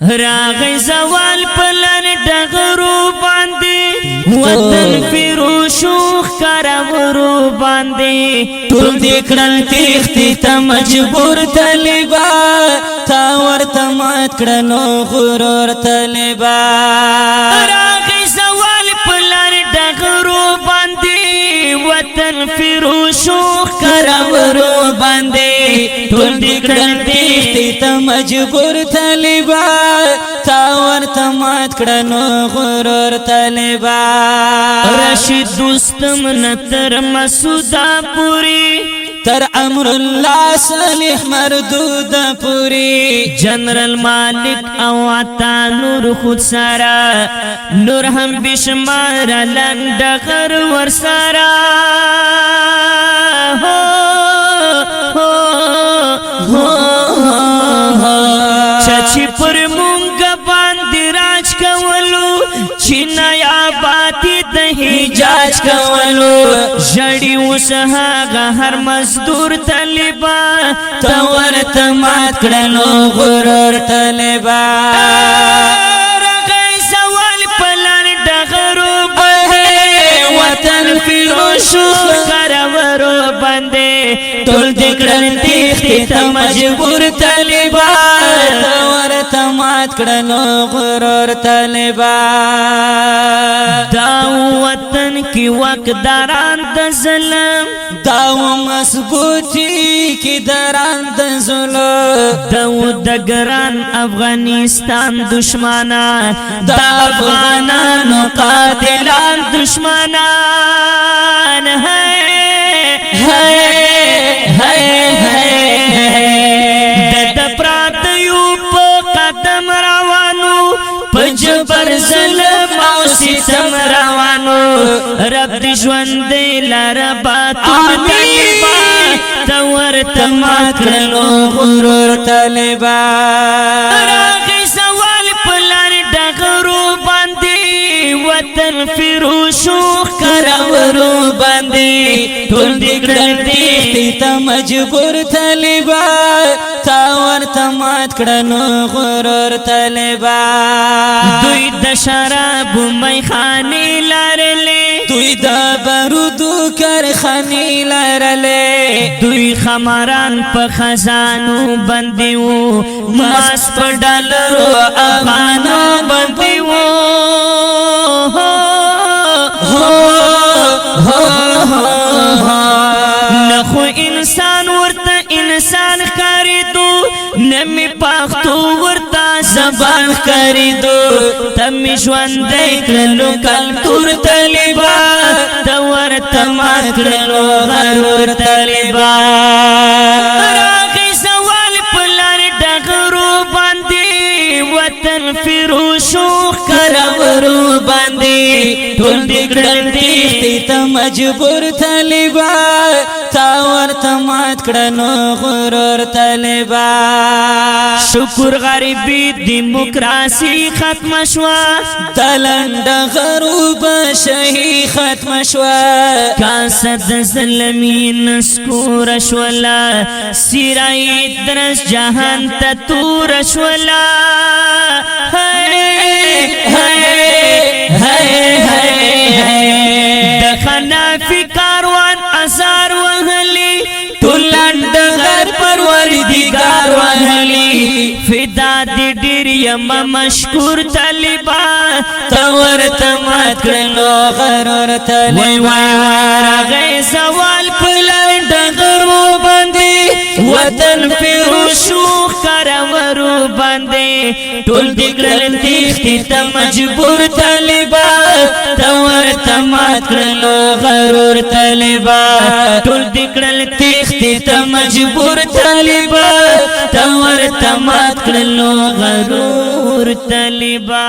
راغی زوال پلن ڈغرو باندی وطن فیروشو خراورو باندی ټول دکړل تیختی تا مجبور طالبا تا ورته مات کړنو غرور طالبا راغی زوال پلن ډغرو باندی وطن فیروشو خراورو باندی ټول دکړل تیختی تا مجبور طالبا تا ورته مات کړنو غرور طالبا رشید دوستم نتر مسودا پوری تر امر الله صالح مردود پوری جنرال مالک او عطا نور خود سارا نور هم بشمار لنڈ غر ور سارا چچی پر مونگ باندی راج کولو چینایا باتی دہی جاج کولو جڑی وسہاگا ہر مزدور طالبا تور تمات کړنو غرور طالبا رغی زوال پلن ڈغرو وطن فیروشو خراورو بندے ټول دکړل تیختی تا مجبور طالبا تور تمات کړنو غرور طالبا دا وطن کی وقداران د ظلم داو مسبوطی کی دران د ظلم دو دگران افغانستان دشمنان دا افغانانو قاتلان دشمنان د پراتیو په قدم روانو پجبر ظلم او ستم روانو رب دی ژوند لاره باتون طالبا تور تمات کړنو غرور طالبا راغی زوال پلان ډغرو باندې وطن فیروشو خراورو باندې ټول دکړل تیختی تا مجبور طالبا تا ورته مات کړنو غرور طالبا دوی د شراب میخانې لرلې دوی د بارودو کارخانې لرلې دوی خمران په خزانو باندې وو ماس په ډالرو افغانو باندې وو نخو انسان ورته انسان خریدو نمی پاختو ورته زبان خریدو تمی ژوند کړلو کلتور طالبا تور تمات کړلو غرور طالبا راغی زوال پلان ډغرو باندې وطن فیروشو خراورو باندې ټول دکړل تیختی تا مجبور طالبا تا ورته مات کړنو غرور طالبا شکر غریبی دیموکراسی ختم شوا دلند غروب شهی ختم شوا کاسد ظلمی نسکور شولا سیرائی درس جہان تطور شولا دخنافی کاروان ازار وحلی تولند غر پروردگار وحلی فدا دی ډیر یم مشکور طالبا تور تمات کړنو غرور طالبا راغی زوال پلان ډغرو باندې وطن فیروشو خراورو باندې ټول دکړل تیختی تا مجبور طالبا تور تمات کړنو غرور طالبا ټول دکړل تیختی تا مجبور طالبا تور تمات کړنو غرور طالبا